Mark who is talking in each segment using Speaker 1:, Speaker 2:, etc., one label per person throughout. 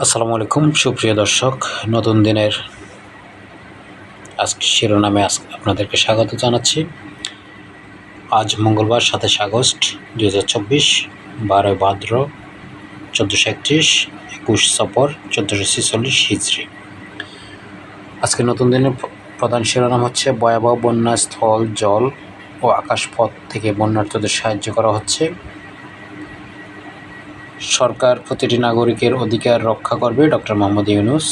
Speaker 1: আসসালামু আলাইকুম সুপ্রিয় দর্শক, নতুন দিনের আজকে শিরোনামে আপনাদেরকে স্বাগত জানাচ্ছি। আজ মঙ্গলবার 27 আগস্ট 2024, 12 ভাদ্র 1431, 21 সফর 1446 হিজরি। আজকে নতুন দিনের প্রধান শিরোনাম হচ্ছে ভয়াবহ বন্যা, স্থল, জল ও আকাশপথ থেকে বন্যার্তদের সাহায্য করা হচ্ছে। সরকার প্রতিটি নাগরিকের অধিকার রক্ষা করবে, ডক্টর মোহাম্মদ ইউনূস।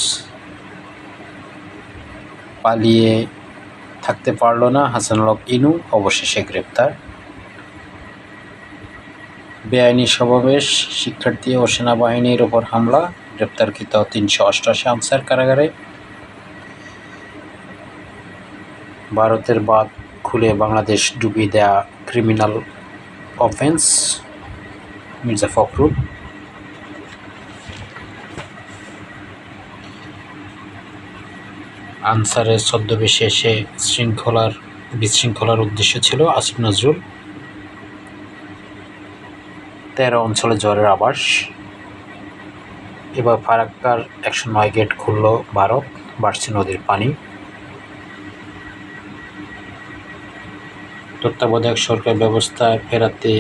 Speaker 1: পালিয়ে থাকতে পারল না হাসানুল হক ইনু, অবশেষে গ্রেপ্তার। বেআইনি সমাবেশ, শিক্ষার্থী ও সেনাবাহিনীর ওপর হামলা, গ্রেপ্তারকৃত 388 আনসার কারাগারে। ভারতের বাঁধ খুলে বাংলাদেশ ডুবিয়ে দেয়া ক্রিমিনাল অফেন্স, মির্জা ফখরুল। আনসারের ছদ্মবেশে এসে বিশৃঙ্খলার উদ্দেশ্য ছিল, আসিফ নজরুল। 13 অঞ্চলে ঝড়ের আভাস। এবার ফারাক্কার 109 গেট খুলল ভারত, বাড়ছে নদীর পানি। তত্ত্বাবধায়ক সরকার ব্যবস্থা ফেরাতে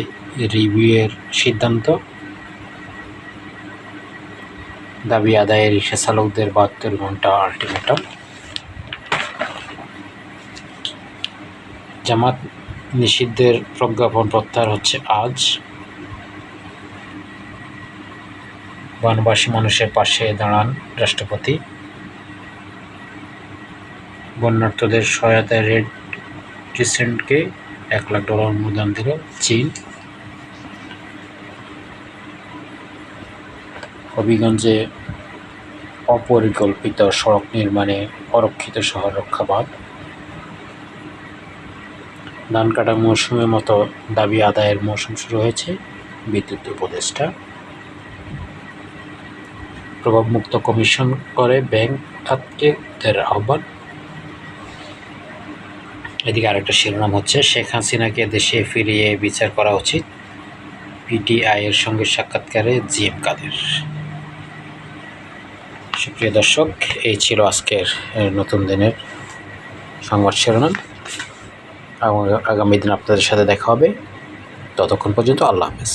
Speaker 1: রিভিউয়ের সিদ্ধান্ত। দাবি আদায়ে রিকশা চালকদের 72 ঘণ্টা আলটিমেটাম। জামাত নিষিদ্ধের প্রজ্ঞাপন প্রত্যাহার হচ্ছে আজ। বনবাসী মানুষের পাশে দাঁড়ান রাষ্ট্রপতি। বন্যার্তদের সহায়তায় রেড ক্রিসেন্টকে $1 লাখ অনুদান দিল চীন। হবিগঞ্জে অপরিকল্পিত সড়ক নির্মাণে অরক্ষিত শহর রক্ষা বাঁধ। ধান কাটা মৌসুমের মতো দাবি আদায়ের মৌসুম শুরু হয়েছে, বিদ্যুৎ উপদেষ্টা। প্রভাবমুক্ত কমিশন করে ব্যাংক খাতকে উদ্ধারের আহ্বান। এদিকে আরেকটা শিরোনাম হচ্ছে শেখ হাসিনাকে দেশে ফিরিয়ে বিচার করা উচিত, পিটিআইয়ের সঙ্গে সাক্ষাৎকারে জিএম কাদের। সুপ্রিয় দর্শক, এই ছিল আজকের নতুন দিনের সংবাদ শিরোনাম। আগামী দিন আপনাদের সাথে দেখা হবে। ততক্ষণ পর্যন্ত আল্লাহ হাফেজ।